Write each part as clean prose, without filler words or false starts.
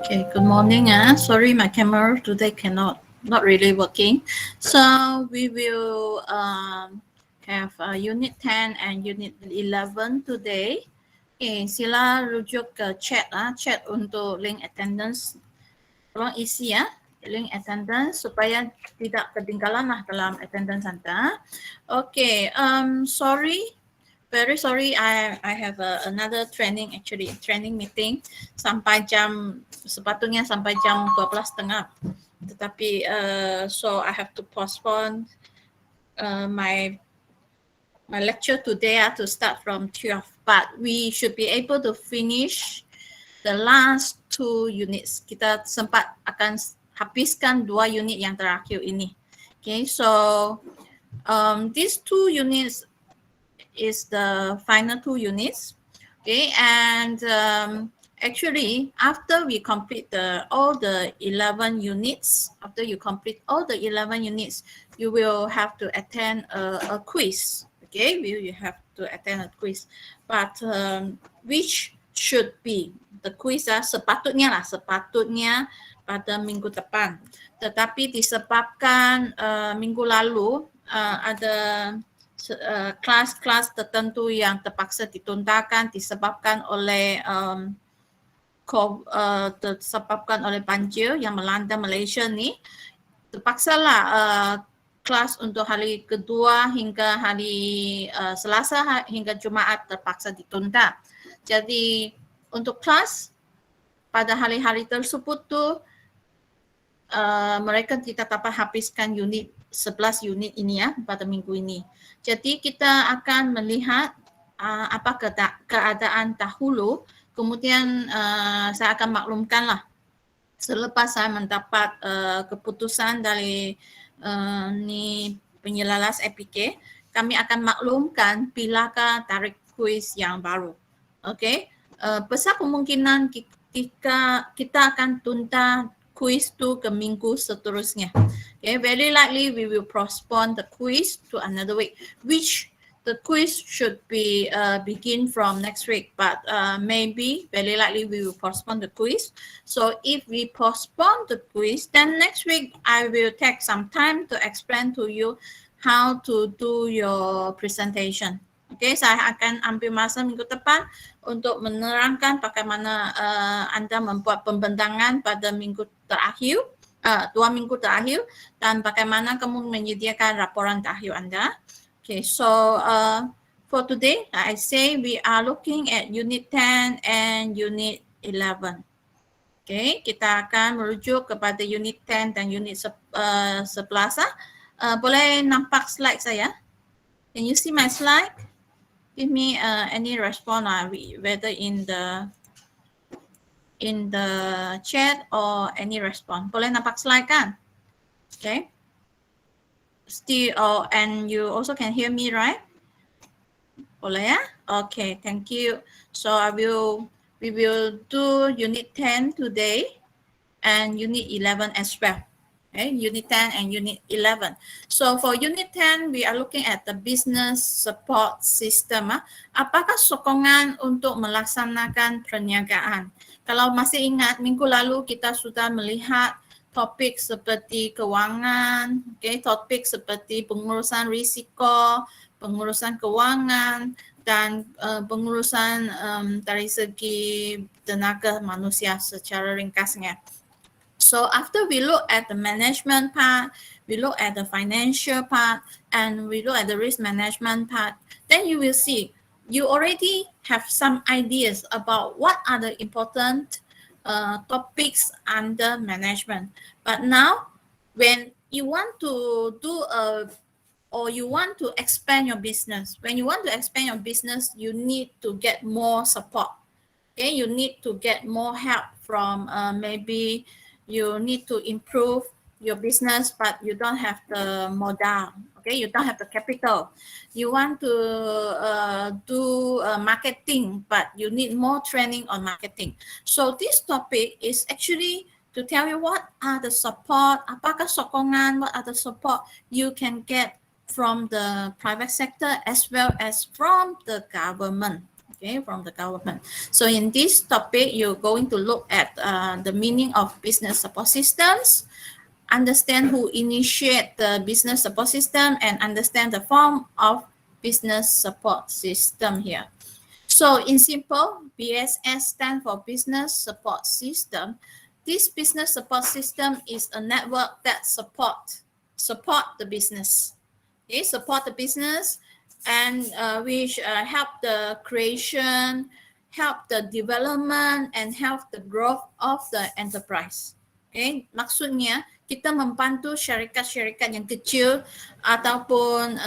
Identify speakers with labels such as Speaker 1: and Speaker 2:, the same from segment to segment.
Speaker 1: Okay, good morning. Sorry, my camera today not really working. So we will have Unit 10 and Unit 11 today. Okay, sila rujuk ke chat chat untuk link attendance. Tolong isi link attendance supaya tidak ketinggalan dalam attendance anda. Okay, very sorry, I have another training meeting sepatutnya sampai jam 12.30. Tetapi so I have to postpone my lecture today to start from 12. But we should be able to finish the last 2 units. Kita sempat akan habiskan 2 unit yang terakhir ini. Okay, so these 2 units is the final 2 units. Okay, and actually after we complete all the 11 units, you will have to attend a quiz. Okay, you have to attend a quiz, but which should be the quiz sepatutnya pada minggu depan, tetapi disebabkan minggu lalu ada kelas-kelas tertentu yang terpaksa ditundakkan disebabkan oleh banjir yang melanda Malaysia ni. Terpaksalah kelas untuk hari kedua hingga hari Selasa hingga Jumaat terpaksa ditunda. Jadi untuk kelas pada hari-hari tersebut tu mereka tidak dapat habiskan 11 unit ini pada minggu ini. Jadi kita akan melihat apa keadaan dahulu, kemudian saya akan maklumkanlah selepas saya mendapat keputusan dari penyelalas APK, kami akan maklumkan bilakah tarikh kuis yang baru. Okey, besar kemungkinan kita akan tunda quiz tu ke minggu seterusnya. Okay, very likely we will postpone the quiz to another week, which the quiz should be begin from next week, but maybe very likely we will postpone the quiz. So if we postpone the quiz, then next week I will take some time to explain to you how to do your presentation. Okay, saya akan ambil masa minggu depan untuk menerangkan bagaimana anda membuat pembentangan pada minggu terakhir, 2 minggu terakhir, dan bagaimana kamu menyediakan laporan terakhir anda. Okay, so for today, I say we are looking at Unit 10 and Unit 11. Okay, kita akan merujuk kepada Unit 10 dan Unit 11. Boleh nampak slide saya? Can you see my slide? Give me any response whether in the chat or any response. Boleh nampak slide kan? Okay. Still, and you also can hear me, right? Boleh ya? Okay, thank you. So we will do Unit 10 today and Unit 11 as well. Okay, Unit 10 and Unit 11. So for Unit 10, we are looking at the business support system. Apakah sokongan untuk melaksanakan perniagaan? Kalau masih ingat, minggu lalu kita sudah melihat topik seperti kewangan, okay, topik seperti pengurusan risiko, pengurusan kewangan, dan pengurusan dari segi tenaga manusia secara ringkasnya. So after we look at the management part, we look at the financial part, and we look at the risk management part, then you will see you already have some ideas about what are the important topics under management. But now, when you want to do or you want to expand your business, you need to get more support. Okay, you need to get more help from maybe you need to improve your business, but you don't have the modal. Okay, you don't have the capital. You want to do marketing, but you need more training on marketing. So this topic is actually to tell you what are the support, apakah sokongan, what are the support you can get from the private sector as well as from the government. okay, from the government. So in this topic, you're going to look at the meaning of business support systems, understand who initiate the business support system, and understand the form of business support system here. So in simple, BSS stands for Business Support System. This business support system is a network that support the business. Okay, support the business, and which help the creation, help the development, and help the growth of the enterprise. Okay, maksudnya kita membantu syarikat-syarikat yang kecil ataupun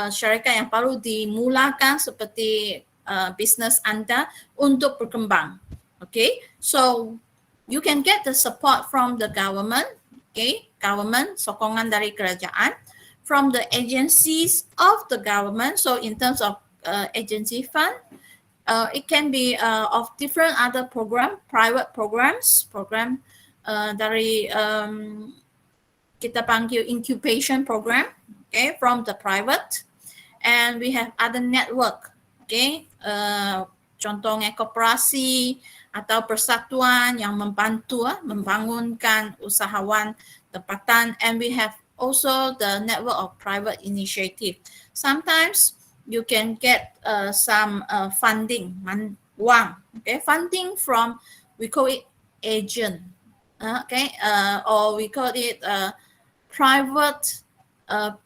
Speaker 1: syarikat yang baru dimulakan seperti bisnes Anda untuk berkembang. Okay, so you can get the support from the government, okay, government, sokongan dari kerajaan, from the agencies of the government. So in terms of agency fund, it can be of different other private programs, dari kita panggil incubation program, okay, from the private, and we have other network, okay, contohnya koperasi atau persatuan yang membantu membangunkan usahawan tempatan, and we have also the network of private initiative. Sometimes you can get some funding, wang, okay, funding from, we call it agent, okay, or we call it private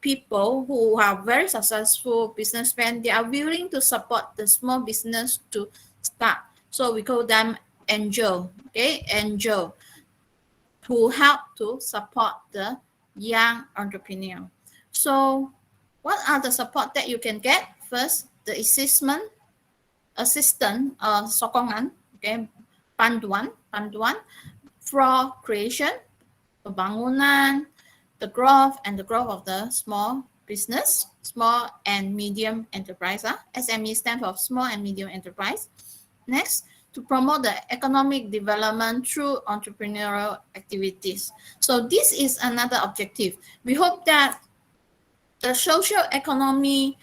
Speaker 1: people who are very successful businessmen. They are willing to support the small business to start. So we call them angel, okay, angel, who help to support the young entrepreneur. So what are the support that you can get? First, the assistant, sokongan, okay, panduan for creation, pembangunan, the growth of the small business, small and medium enterprise. SME stands for small and medium enterprise. Next, to promote the economic development through entrepreneurial activities. So this is another objective. We hope that the social economy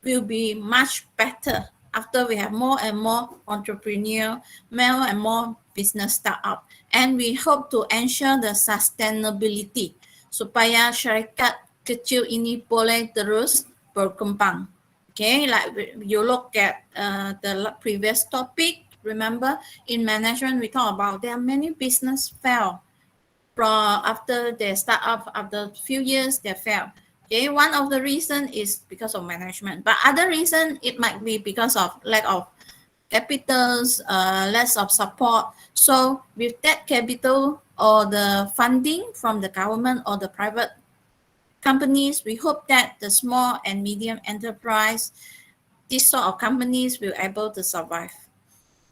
Speaker 1: will be much better after we have more and more entrepreneur, more and more business startup. And we hope to ensure the sustainability supaya syarikat kecil ini boleh terus berkembang. Okay, like you look at the previous topic, remember in management we talk about there are many business fail from after they start up, after a few years they fail. Okay, one of the reason is because of management, but other reason it might be because of lack of capitals, less of support. So with that capital or the funding from the government or the private companies, we hope that the small and medium enterprise, these sort of companies will able to survive.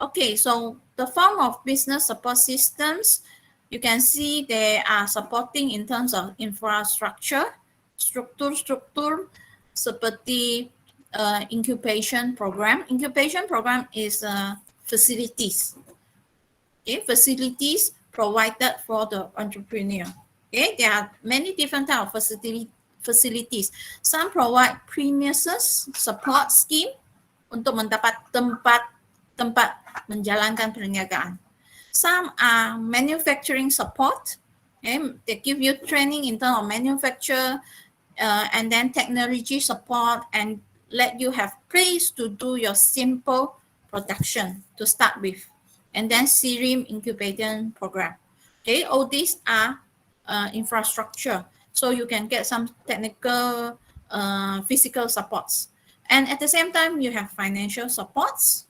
Speaker 1: Okay, so the form of business support systems, you can see they are supporting in terms of infrastructure, struktur seperti incubation program. Incubation program is facilities. Okay, facilities provided for the entrepreneur. Okay, there are many different types of facilities. Some provide premises support scheme untuk mendapat tempat menjalankan perniagaan. Some are manufacturing support. Okay, they give you training in terms of manufacture, and then technology support, and let you have place to do your simple production to start with, and then serial incubation program. Okay, all these are infrastructure, so you can get some technical, physical supports, and at the same time you have financial supports.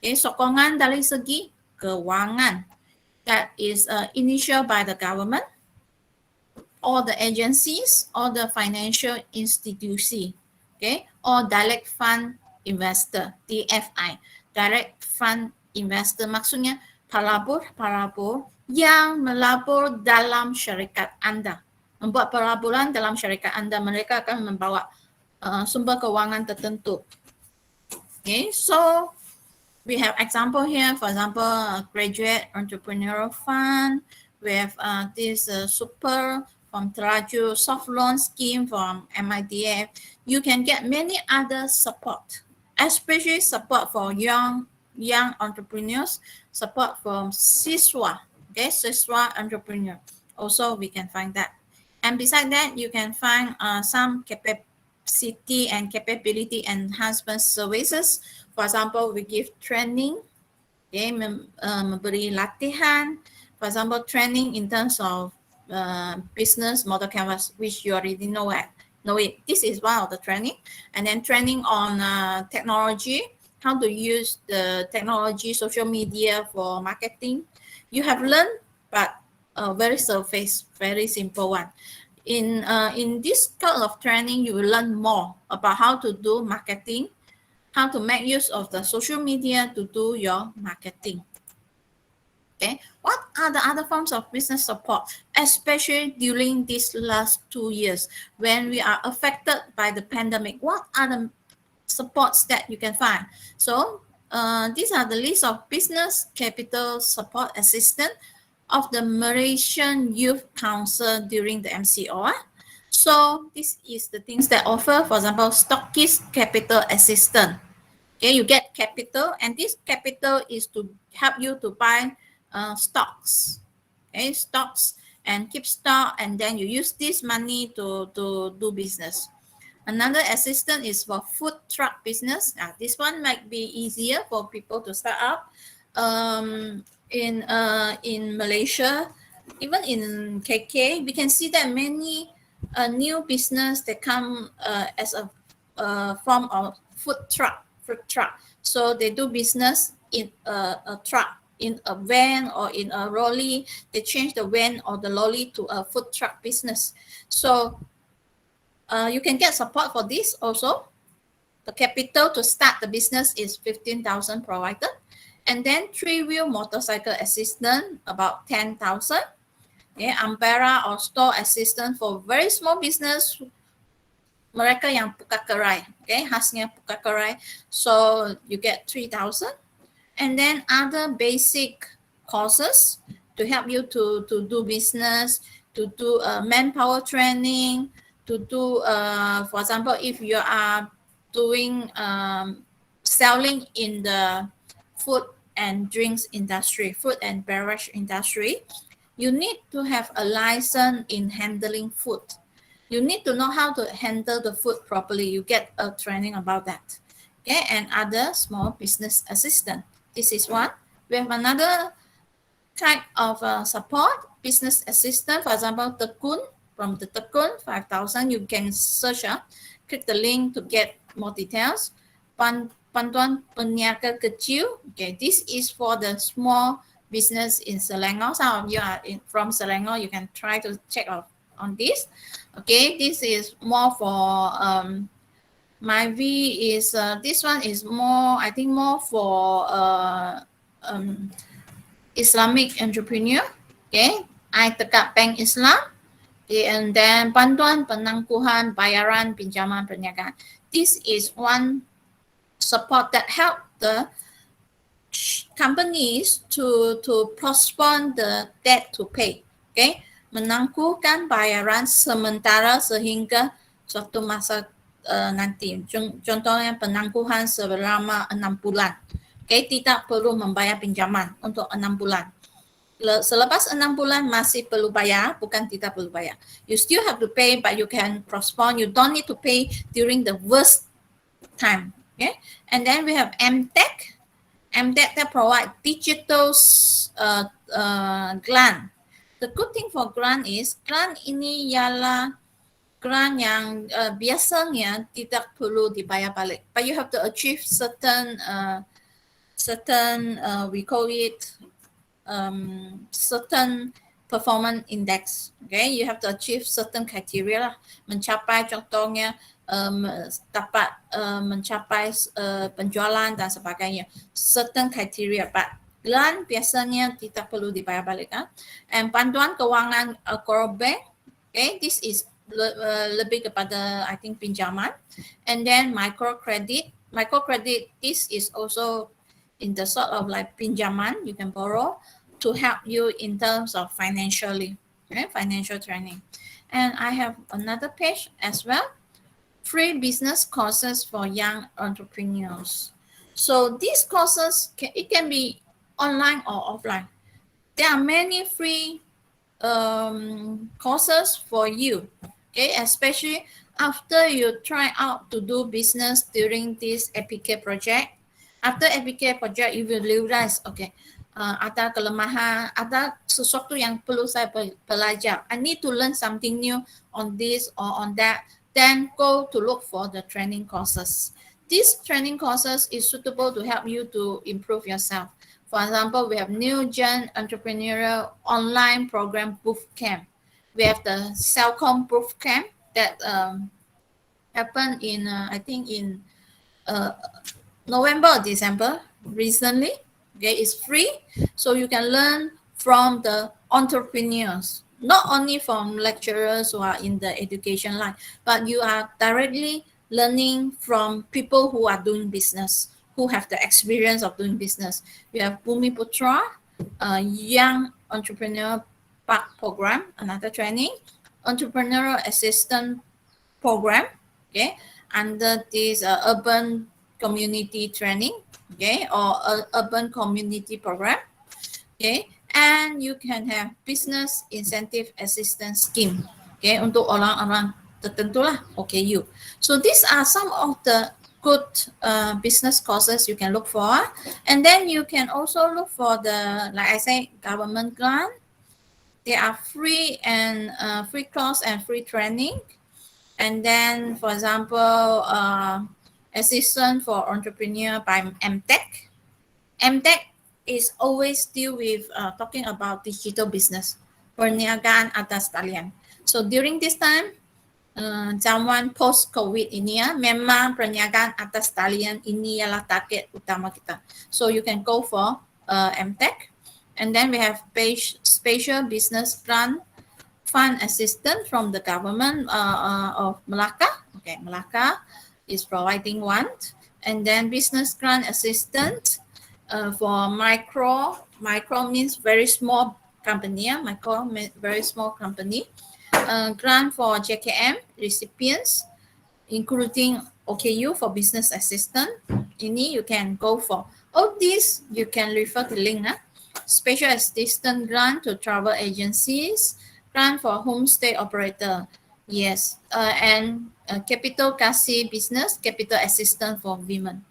Speaker 1: Okay, sokongan dari segi keuangan that is initiated by the government, or the agencies, or the financial institution, okay, or direct fund investor, DFI, direct fund investor, maksudnya pelabur yang melabur dalam syarikat Anda, membuat pelaburan dalam syarikat Anda, mereka akan membawa sumber keuangan tertentu. Okay, so we have example here, for example, graduate entrepreneurial fund. We have this super from Teraju soft loan scheme from MIDF. You can get many other support especially support for young entrepreneurs, support from Siswa, okay, Siswa entrepreneur. Also, we can find that. And beside that, you can find some capacity and capability enhancement services. For example, we give training, okay, memberi latihan. For example, training in terms of business model canvas, which you already know it. This is one of the training. And then training on technology, how to use the technology, social media for marketing. You have learned, but very surface, very simple one. In this kind of training, you will learn more about how to do marketing, how to make use of the social media to do your marketing. Okay, what are the other forms of business support, especially during these last 2 years when we are affected by the pandemic? What are the supports that you can find? So these are the list of business capital support assistance of the Malaysian Youth Council during the MCO. So this is the things that offer, for example, stockist capital assistance. Okay, you get capital, and this capital is to help you to buy stocks. Okay, stocks, and keep stock, and then you use this money to do business. Another assistance is for food truck business. This one might be easier for people to start up. In Malaysia, even in KK, we can see that many new business that come as a form of food truck. So they do business in a truck, in a van or in a lorry. They change the van or the lorry to a food truck business. So you can get support for this also. The capital to start the business is 15,000 provided. And then three-wheel motorcycle assistance, about 10,000. Okay, umbrella or store assistance for very small business, mereka yang buka gerai, okay, khasnya buka gerai. So you get 3,000. And then other basic courses to help you to do business, to do manpower training, to do, for example, if you are doing selling in the food and drinks industry, food and beverage industry, you need to have a license in handling food. You need to know how to handle the food properly. You get a training about that. Okay, and other small business assistant. This is one. We have another type of support, business assistant. For example, Tekun, from the Tekun, 5,000. You can search, click the link to get more details. Bantuan peniaga kecil. Okay, this is for the small business in Selangor. Some of you are from Selangor. You can try to check out on this. Okay, this is more for my V is this one is more, I think, more for Islamic entrepreneur. Okay, I tekak bank Islam. Okay, and then bantuan penangguhan bayaran pinjaman perniagaan. This is one support that help the companies to postpone the debt to pay. Okay, menangguhkan bayaran sementara sehingga suatu masa nanti. Contohnya penangguhan selama 6 bulan. Okay, tidak perlu membayar pinjaman untuk 6 bulan. Selepas 6 bulan masih perlu bayar, bukan tidak perlu bayar. You still have to pay, but you can postpone. You don't need to pay during the worst time. Okay, and then we have MTech. MTech that provide digital grant. The good thing for grant is grant ini ialah grant yang biasanya tidak perlu dibayar balik, but you have to achieve certain we call it certain performance index. Okay, you have to achieve certain criteria lah, mencapai contohnya dapat mencapai penjualan dan sebagainya, certain criteria. But grant biasanya tidak perlu dibayar balik. And bantuan keuangan core bank, okay, this is lebih kepada, I think, pinjaman. And then microcredit, this is also in the sort of like pinjaman, you can borrow to help you in terms of financially, okay, financial training. And I have another page as well. free business courses for young entrepreneurs. So these courses, it can be online or offline. There are many free courses for you, okay, especially after you try out to do business during this APK project. After APK project, you will realize, okay, ada kelemahan, ada sesuatu yang perlu saya belajar. I need to learn something new on this or on that. Then go to look for the training courses. These training courses is suitable to help you to improve yourself. For example, we have New Gen Entrepreneurial Online Program Bootcamp. We have the Cellcom Bootcamp that happened in, I think, in November or December recently. Okay, it's free, so you can learn from the entrepreneurs, not only from lecturers who are in the education line, but you are directly learning from people who are doing business, who have the experience of doing business. We have Bumi Putra, Young Entrepreneur Park Program, another training, Entrepreneurial Assistant Program, okay, under this urban community training, okay, or urban community program, okay, and you can have business incentive assistance scheme, okay, untuk orang-orang tertentu lah, okay, you. So these are some of the good business courses you can look for, and then you can also look for the, like I say, government grant. They are free and free course and free training. And then, for example, assistant for entrepreneur by MTech. MTech is always deal with talking about digital business, perniagaan atas talian. So during this time, zaman post-COVID ini ya, memang perniagaan atas talian ini ialah target utama kita. So you can go for MTech. And then we have Special Business Grant Fund Assistance from the government of Melaka. Okay, Melaka is providing one. And then Business Grant Assistance for micro means very small company, micro very small company. Grant for JKM recipients, including OKU for business assistant. Ini you can go for. All these you can refer to link. Special assistant grant to travel agencies, grant for homestay operator, yes, and capital kasi business, capital assistance for women.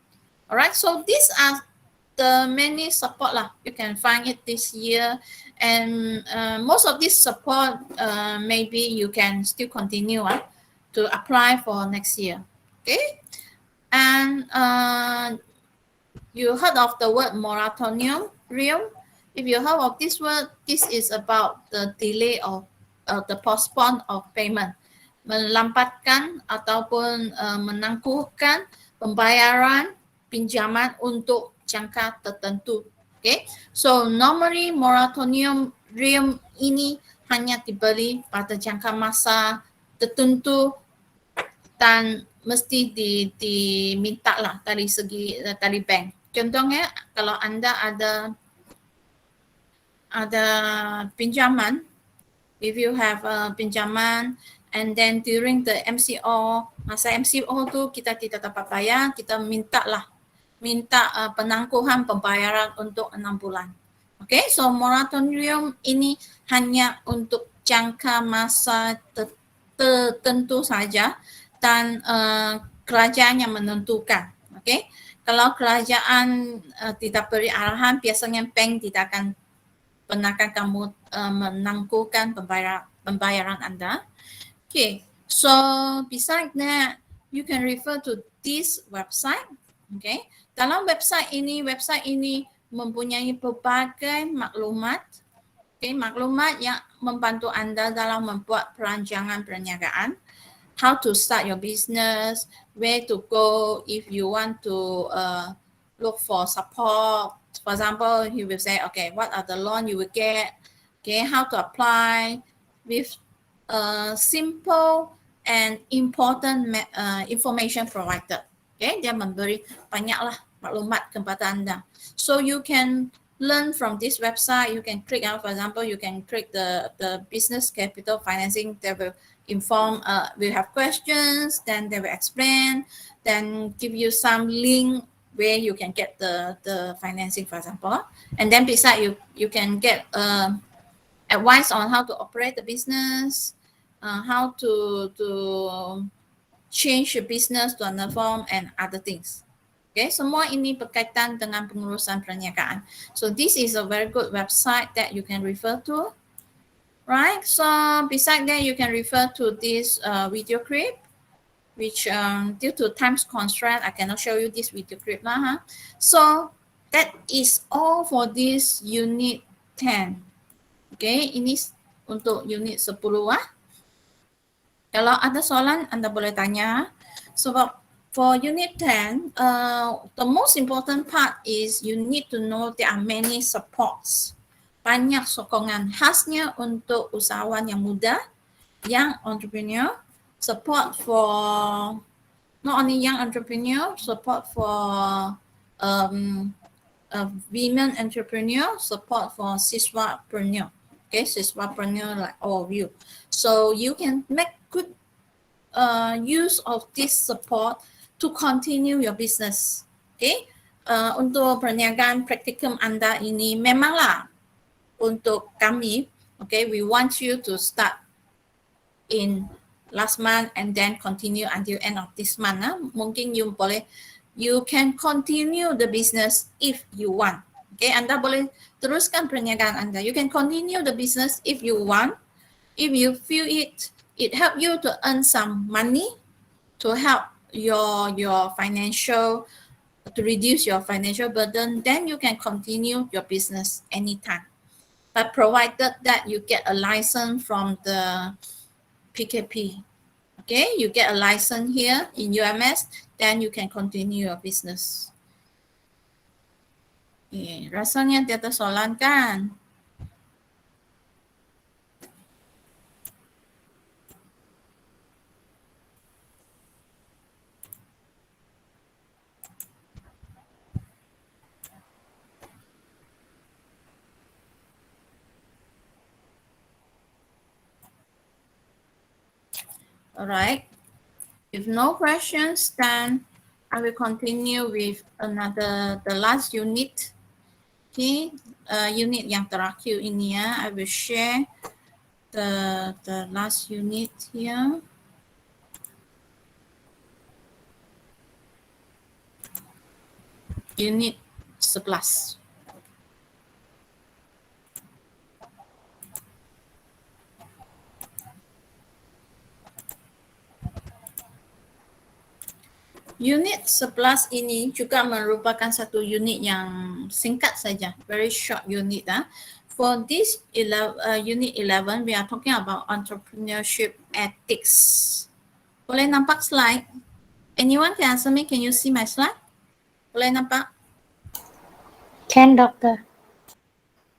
Speaker 1: All right, so these are the many support lah. You can find it this year, and most of this support maybe you can still continue to apply for next year. Okay, and you heard of the word moratorium? If you heard of this word, this is about the delay of the postpone of payment, melambatkan ataupun menangguhkan pembayaran pinjaman untuk jangka tertentu. Okay, so normally moratorium ini hanya diberi pada jangka masa tertentu dan mesti diminta lah dari segi dari bank. Contohnya kalau Anda ada pinjaman, if you have pinjaman and then during the MCO, masa MCO tu kita tidak dapat bayar, kita minta penangguhan pembayaran untuk 6 bulan. Okay, so moratorium ini hanya untuk jangka masa tertentu saja dan kerajaan yang menentukan. Okay, kalau kerajaan tidak beri arahan, biasanya bank tidak akan pernahkah kamu menangguhkan pembayaran Anda. Okay, so besides that, you can refer to this website. Okay, dalam website ini mempunyai berbagai maklumat. Okay, maklumat yang membantu Anda dalam membuat perancangan perniagaan. How to start your business, where to go if you want to look for support. For example, he will say, okay, what are the loan you will get? Okay, how to apply with simple and important information provided. Okay, dia memberi banyaklah maklumat kepada Anda. So you can learn from this website. You can click out, for example, you can click the business capital financing. They will inform, will have questions, then they will explain, then give you some link where you can get the financing, for example. And then beside you can get advice on how to operate the business, how to change your business to another form and other things. Okay, semua ini berkaitan dengan pengurusan perniagaan. So this is a very good website that you can refer to, right? So beside that, you can refer to this video clip, which due to time's constraint, I cannot show you this video clip lah. Huh? So that is all for this unit 10. Okay, ini untuk unit 10 ah. Kalau ada soalan, Anda boleh tanya. So for unit 10, the most important part is you need to know there are many supports. Banyak sokongan khasnya untuk usahawan yang muda, young entrepreneur, support for not only young entrepreneur, support for women entrepreneur, support for siswapreneur. Okay, siswapreneur like all of you. So you can make good use of this support to continue your business. Okay, untuk perniagaan praktikum Anda ini memanglah untuk kami. Okay, we want you to start in last month and then continue until end of this month. Mungkin you can continue the business if you want. Okay, Anda boleh teruskan perniagaan Anda. You can continue the business if you want. If you feel it help you to earn some money to help your financial, to reduce your financial burden, then you can continue your business anytime. But provided that you get a license from the PKP. Okay, you get a license here in UMS, then you can continue your business. Okay, rasanya tiada soalan kan? All right. If no questions, then I will continue with the last unit. Okay, unit yang terakhir ini ya. I will share the last unit here. Unit 11. Unit 11 ini juga merupakan satu unit yang singkat saja, very short unit. For this unit 11, we are talking about entrepreneurship ethics. Boleh nampak slide? Anyone can answer me? Can you see my slide? Boleh nampak?
Speaker 2: Can, Doctor.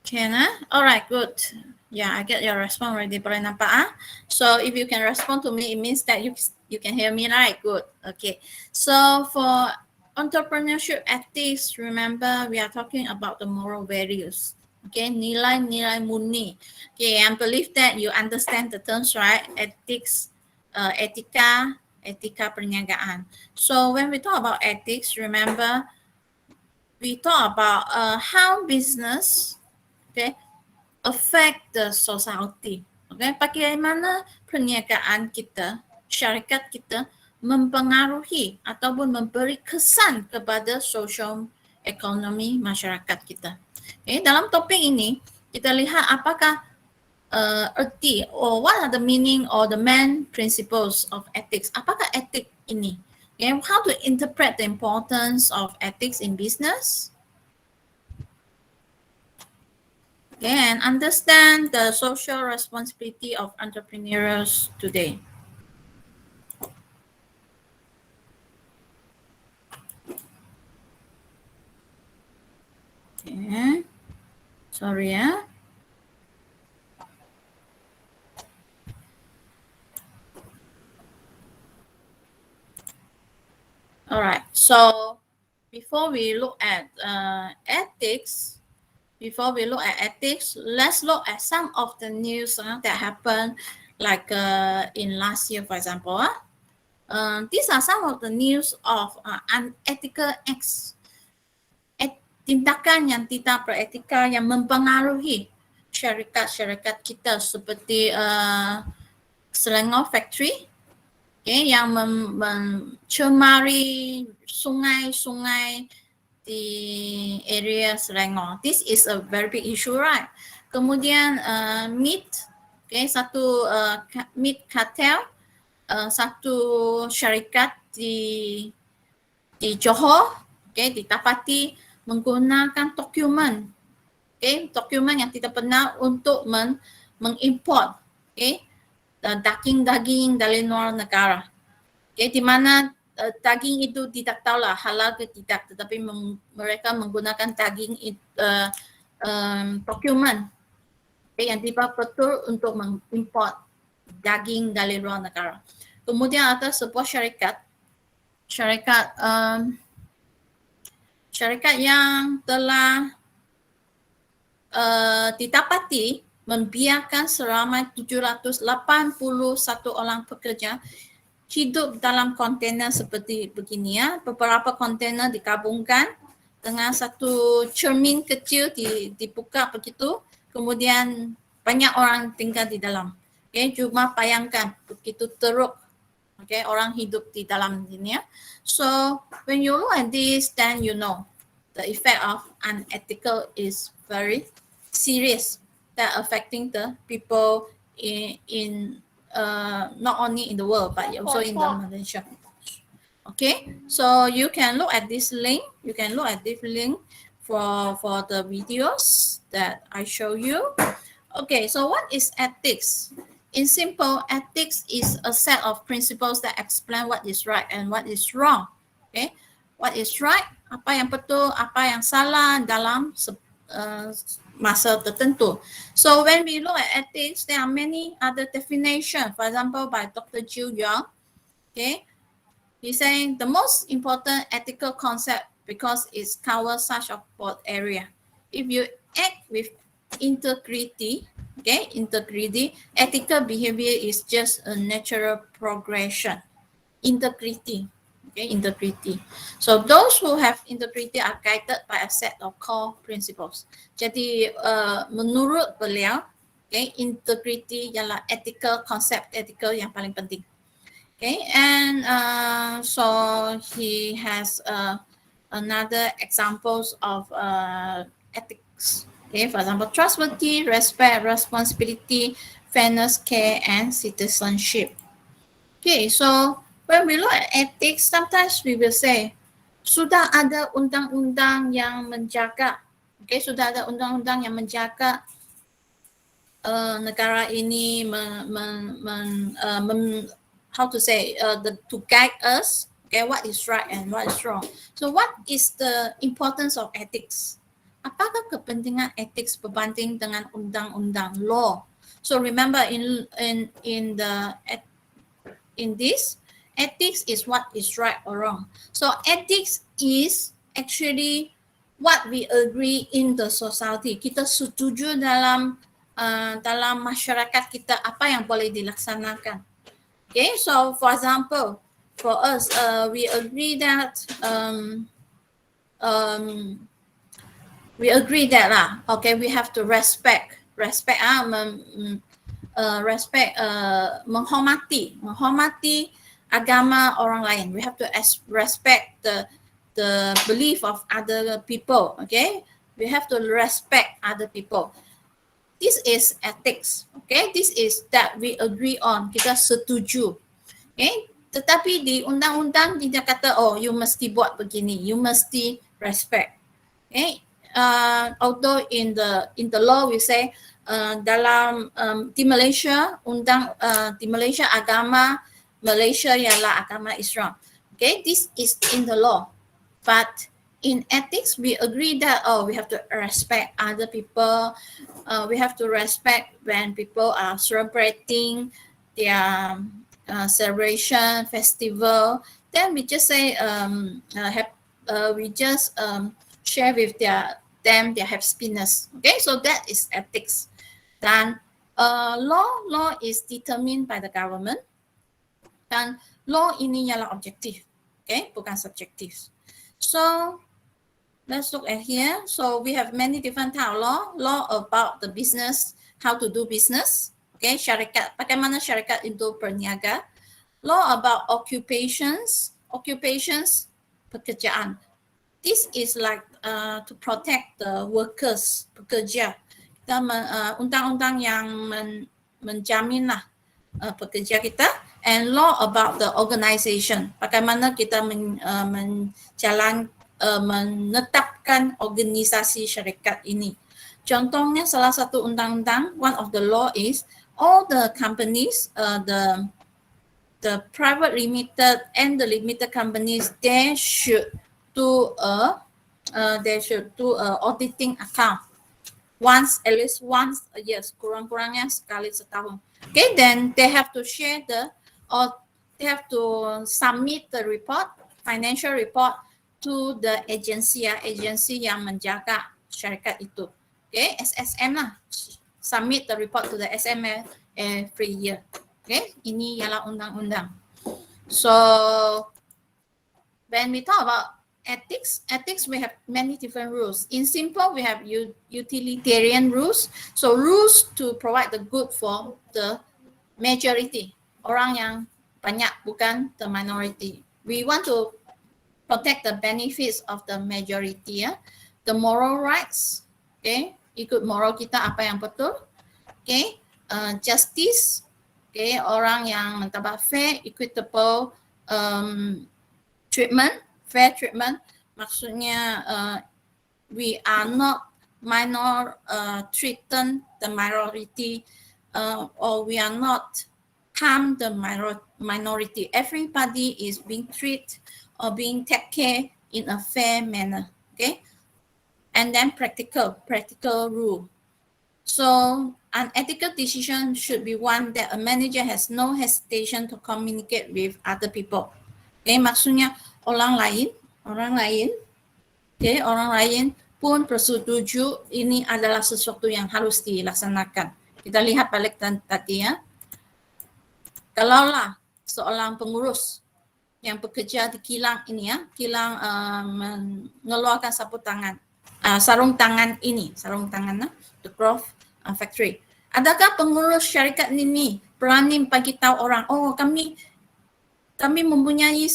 Speaker 1: Can, all right, good. Yeah, I get your response already. Boleh nampak? So if you can respond to me, it means that you can hear me, right? Good. Okay. So for entrepreneurship ethics, remember we are talking about the moral values. Okay, nilai-nilai murni. Okay, I believe that you understand the terms, right? Ethics, etika perniagaan. So when we talk about ethics, remember we talk about how business, okay, affect the society. Okay, bagaimana perniagaan kita, syarikat kita mempengaruhi ataupun memberi kesan kepada social ekonomi masyarakat kita. Okay, dalam topik ini kita lihat apakah erti or what are the meaning or the main principles of ethics. Apakah etik ini? Okay, how to interpret the importance of ethics in business? And understand the social responsibility of entrepreneurs today. Okay. Sorry, yeah. All right. So before we look at ethics, let's look at some of the news that happened like in last year, for example. These are some of the news of unethical acts, tindakan yang tidak beretika yang mempengaruhi syarikat-syarikat kita seperti Selangor Factory, okay, yang mencemari sungai-sungai di area Selangor. This is a very big issue, right? Kemudian meat, okay, satu meat cartel, satu syarikat di Johor, okay, didapati menggunakan dokumen, okay, dokumen yang tidak benar untuk mengimport, okay, daging-daging dari luar negara, okay, di mana daging itu tidak tahulah halal ke tidak, tetapi mereka menggunakan daging dokumen, okay, yang tidak betul untuk mengimport daging dari luar negara. Kemudian ada sebuah syarikat yang telah didapati membiarkan seramai 781 orang pekerja hidup dalam kontainer seperti begini ya. Beberapa kontainer digabungkan dengan satu cermin kecil dibuka begitu, kemudian banyak orang tinggal di dalam. Okay, cuma bayangkan begitu teruk, okay, orang hidup di dalam ini ya. So when you look at this, then you know the effect of unethical is very serious, that affecting the people in not only in the world but also in the Malaysia. Okay, so you can look at this link. You can look at this link for the videos that I show you. Okay, so what is ethics? In simple, ethics is a set of principles that explain what is right and what is wrong. Okay, what is right, apa yang betul, apa yang salah dalam masa tertentu. So when we look at ethics, there are many other definitions. For example, by Dr. Jiu Yang, okay, he's saying the most important ethical concept because it covers such a broad area. If you act with integrity, okay, integrity, ethical behavior is just a natural progression. Integrity, okay, integrity. So those who have integrity are guided by a set of core principles. Jadi menurut beliau, okay, integrity ialah ethical concept, ethical yang paling penting. Okay, and so he has another examples of ethics. Okay, for example, trustworthy, respect, responsibility, fairness, care, and citizenship. Okay, so when we look at ethics, sometimes we will say, sudah ada undang-undang yang menjaga, okay, sudah ada undang-undang yang menjaga negara ini, how to say, to guide us, okay, what is right and what is wrong. So what is the importance of ethics? Apakah kepentingan ethics berbanding dengan undang-undang law? So remember in this, ethics is what is right or wrong. So ethics is actually what we agree in the society. Kita setuju dalam masyarakat kita apa yang boleh dilaksanakan. Okay, so for example, for us, we agree that okay, we have to respect, menghormati agama orang lain. We have to respect the belief of other people. Okay, we have to respect other people. This is ethics. Okay, this is that we agree on. Kita setuju. Okay, tetapi di undang-undang dia kata, oh, you mesti buat begini, you mesti respect. Okay. Although in the law we say dalam di Malaysia di Malaysia agama Malaysia ialah agama Islam. Okay, this is in the law, but in ethics we agree that we have to respect other people. We have to respect when people are celebrating their celebration festival. Then we just say we just share with them their happiness. Okay, so that is ethics. Dan Law is determined by the government. Dan law ini ialah objektif, okay, bukan subjektif. So let's look at here. So we have many different type of law. Law about the business, how to do business, okay, syarikat, bagaimana syarikat itu berniaga. Law about occupations, pekerjaan. This is like to protect the workers, pekerja. Kita undang-undang yang menjaminlah pekerja kita. And law about the organization, bagaimana kita menetapkan organisasi syarikat ini. Contohnya salah satu undang-undang, one of the law is all the companies, the private limited and the limited companies, they should do a auditing account at least once a year, kurang-kurangnya sekali setahun. Okay, then they have to share they have to submit the report, financial report to the agency yang menjaga syarikat itu. Okay, SSM lah, submit the report to the SSM every year. Okay, ini ialah undang-undang. So when we talk about ethics, we have many different rules. In simple, we have utilitarian rules. So rules to provide the good for the majority, orang yang banyak, bukan the minority. We want to protect the benefits of the majority. The moral rights, okay, ikut moral kita apa yang betul. Okay, justice, okay, orang yang mendapat fair, equitable treatment, fair treatment. Maksudnya we are not treating the minority, or we are not harm the minority. Everybody is being treated or being taken care in a fair manner. Okay, and then practical rule. So an ethical decision should be one that a manager has no hesitation to communicate with other people. Okay, maksudnya orang lain, okay, orang lain pun bersetuju ini adalah sesuatu yang harus dilaksanakan. Kita lihat balik tadi ya. Kalaulah seorang pengurus yang bekerja di kilang ini ya, kilang mengeluarkan sarung tangan ini, the cloth factory. Adakah pengurus syarikat ini berani bagi tahu orang, oh kami mempunyai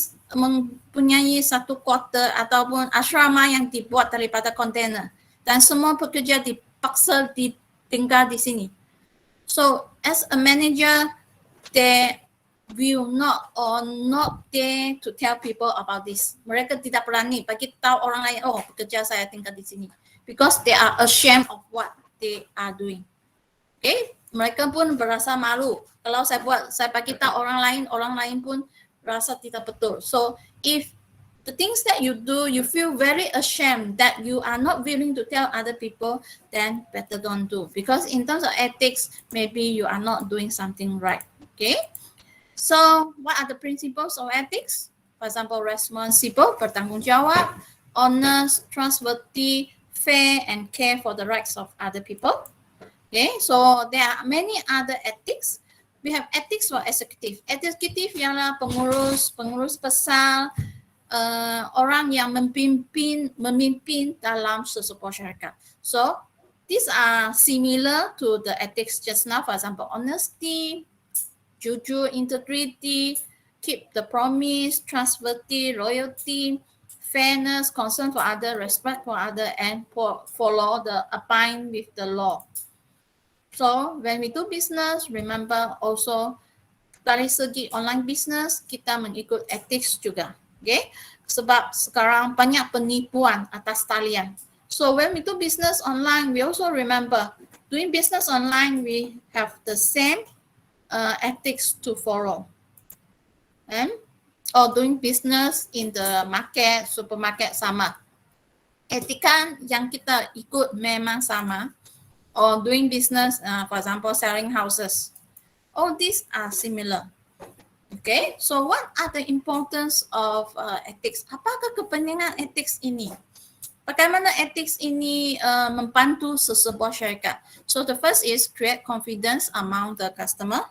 Speaker 1: satu quarter ataupun asrama yang dibuat daripada kontainer dan semua pekerja dipaksa tinggal di sini. So as a manager, they will not dare to tell people about this. Mereka tidak berani bagi tahu orang lain, oh pekerja saya tinggal di sini, because they are ashamed of what they are doing. Okay, mereka pun berasa malu. Kalau saya bagi tahu orang lain pun rasa tidak betul. So if the things that you do, you feel very ashamed that you are not willing to tell other people, then better don't do. Because in terms of ethics, maybe you are not doing something right. Okay. So what are the principles of ethics? For example, responsible, bertanggung jawab, honest, trustworthy, fair, and care for the rights of other people. Okay. So there are many other ethics. We have ethics for executive. Executive ialah pengurus besar, orang yang memimpin dalam sesebuah syarikat. So these are similar to the ethics just now. For example, honesty, jujur, integrity, keep the promise, trustworthy, loyalty, fairness, concern for other, respect for other, and follow abide with the law. So when we do business, remember also dari segi online business kita mengikut ethics juga. Okay? Sebab sekarang banyak penipuan atas talian. So when we do business online, we also remember doing business online, we have the same ethics to follow. Or doing business in the market, supermarket sama. Etika yang kita ikut memang sama. Or doing business, for example, selling houses. All these are similar. Okay, so what are the importance of ethics? Apakah kepentingan ethics ini? Bagaimana ethics ini membantu sesebuah syarikat? So the first is create confidence among the customer.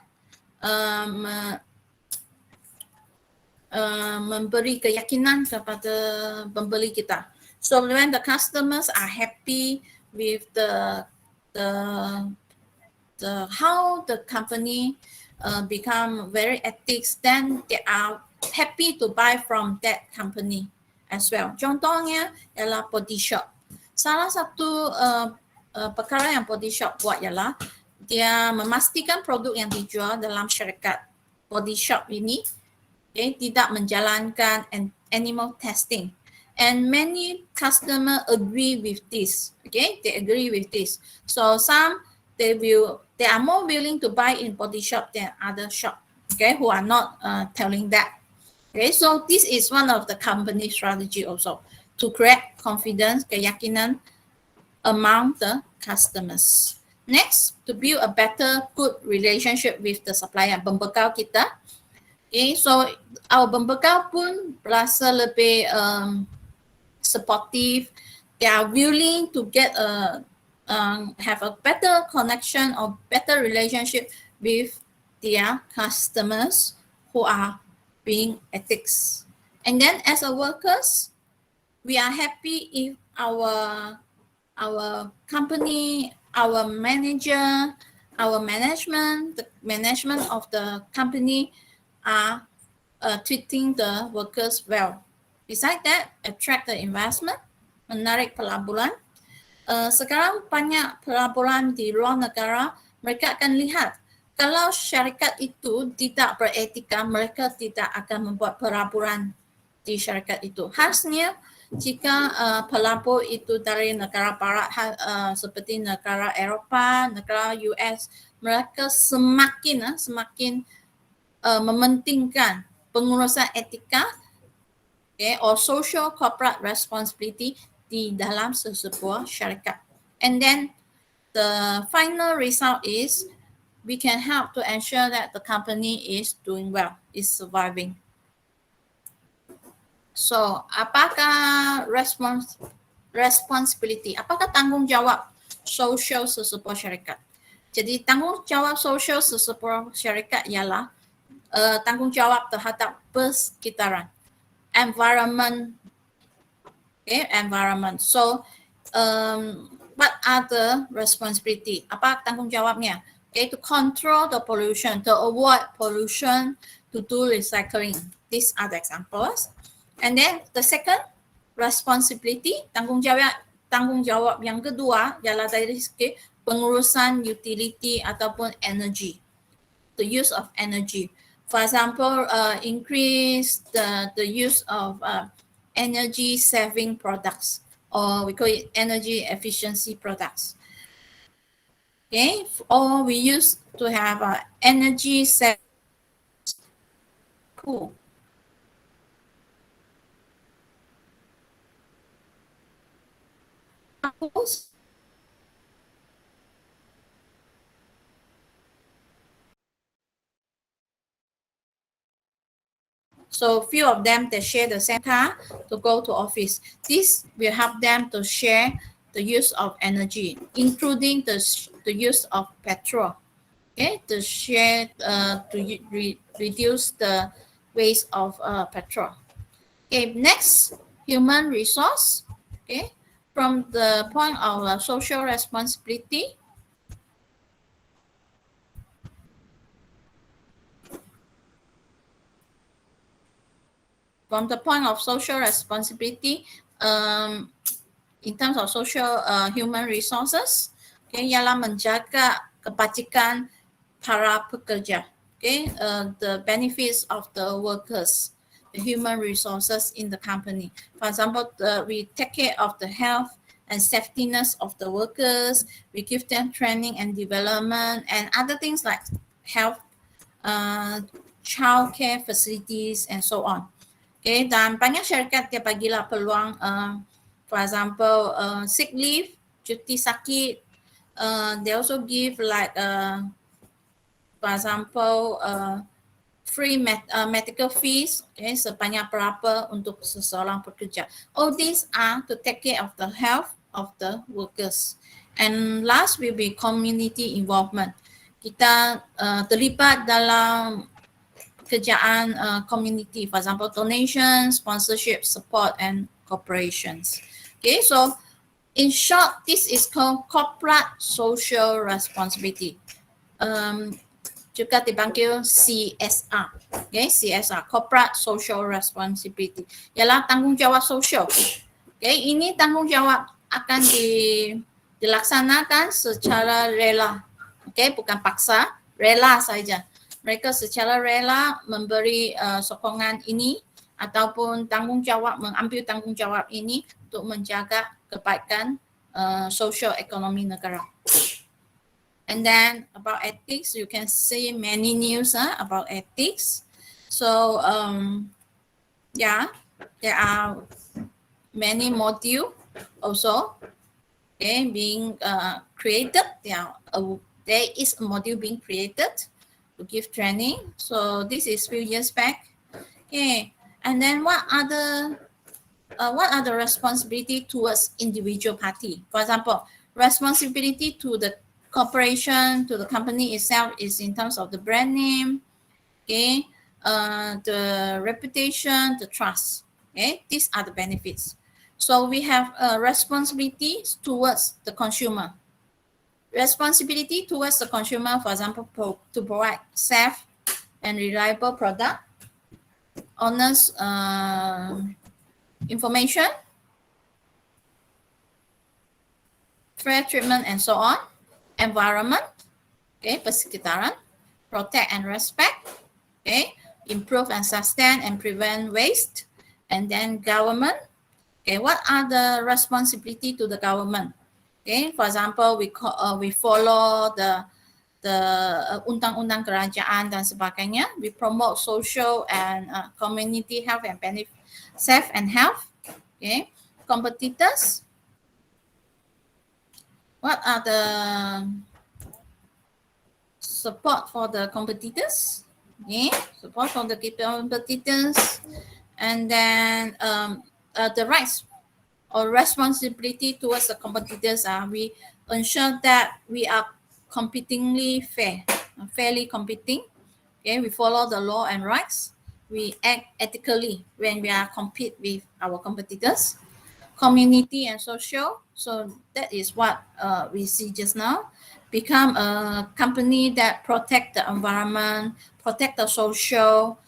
Speaker 1: Memberi keyakinan kepada pembeli kita. So when the customers are happy with the how the company become very ethics, then they are happy to buy from that company as well. Contohnya ialah body shop. Salah satu perkara yang body shop buat ialah dia memastikan produk yang dijual dalam syarikat body shop ini tidak menjalankan animal testing. And many customer agree with this. Okay, they agree with this. So some they are more willing to buy in body shop than other shop. Okay, who are not telling that. Okay, so this is one of the company strategy also to create confidence, keyakinan among the customers. Next, to build a better, good relationship with the supplier, pembekal kita. Okay, so our pembekal pun rasa lebih supportive. They are willing to get have a better connection or better relationship with their customers who are being ethics. And then as a workers, we are happy if our company, our manager, our management, the management of the company are treating the workers well. Besides that, attract the investment, menarik pelaburan. Sekarang banyak pelaburan di luar negara, mereka akan lihat kalau syarikat itu tidak beretika, mereka tidak akan membuat pelaburan di syarikat itu. Khasnya jika pelabur itu dari negara barat seperti negara Eropah, negara US, mereka semakin mementingkan pengurusan etika or social corporate responsibility di dalam sesebuah syarikat. And then the final result is we can help to ensure that the company is doing well, is surviving. So, apakah responsibility? Apakah tanggungjawab sosial sesebuah syarikat? Jadi tanggungjawab sosial sesebuah syarikat ialah tanggungjawab terhadap persekitaran, environment. Okay, environment. So, what are the responsibility? Apa tanggungjawabnya? Okay, to control the pollution, to avoid pollution, to do recycling. These are the examples. And then the second responsibility, tanggungjawab yang kedua ialah dari segi pengurusan utility ataupun energy, the use of energy. For example, increase the use of energy saving products, or we call it energy efficiency products. Okay, or we used to have energy saving pool. So few of them, they share the same car to go to office. This will help them to share the use of energy, including the use of petrol. Okay, to share reduce the waste of petrol. Okay, next, human resource. Okay, from the point of social responsibility. From the point of social responsibility, in terms of social human resources, okay, ialah menjaga kebajikan para pekerja. Okay, the benefits of the workers, the human resources in the company. For example, we take care of the health and safetyness of the workers. We give them training and development and other things like health, child care facilities, and so on. Okay, dan banyak syarikat dia bagilah peluang, for example, sick leave, cuti sakit. They also give like, for example, free medical fees, okay, sebanyak berapa untuk seseorang pekerja. All these are to take care of the health of the workers. And last will be community involvement. Kita terlibat dalam kerjaan community, for example, donation, sponsorship, support, and corporations. Okay, so in short, this is called corporate social responsibility. Juga dipanggil CSR. Okay, CSR, corporate social responsibility, ialah tanggungjawab sosial. Okay, ini tanggungjawab akan dilaksanakan secara rela. Okay, bukan paksa, rela saja. Mereka secara rela memberi sokongan ini ataupun mengambil tanggungjawab ini untuk menjaga kebaikan sosial ekonomi negara. And then about ethics, you can see many news about ethics. So yeah, there are many modules also being created. Yeah, there is a module being created to give training. So this is few years back. Okay, and then what are the responsibility towards individual party? For example, responsibility to the corporation, to the company itself is in terms of the brand name, okay, the reputation, the trust. Okay, these are the benefits. So we have responsibilities towards the consumer. Responsibility towards the consumer, for example, to provide safe and reliable product, honest information, fair treatment, and so on. Environment, okay, persekitaran, protect and respect, okay, improve and sustain and prevent waste. And then government, okay, what are the responsibility to the government? Okay, for example, we follow the undang-undang kerajaan dan sebagainya. We promote social and community health and benefit, safe and health. Okay, competitors. What are the support for the competitors? Okay, support for the competitors, and then the rights or responsibility towards the competitors are we ensure that we are competingly fairly competing. Okay, we follow the law and rights. We act ethically when we are compete with our competitors. Community and social. So that is what we see just now. Become a company that protect the environment, protect the social,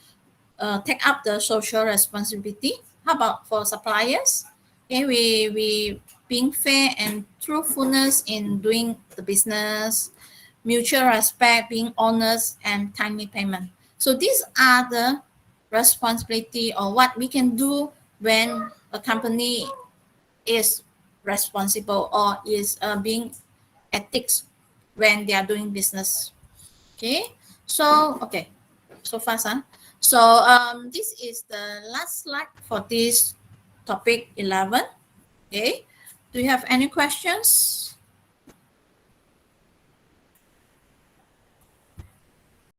Speaker 1: take up the social responsibility. How about for suppliers? Okay, we being fair and truthfulness in doing the business, mutual respect, being honest, and timely payment. So these are the responsibility or what we can do when a company is responsible or is being ethics when they are doing business. Okay, so so fast. So this is the last slide for this topic 11. Okay, do you have any questions?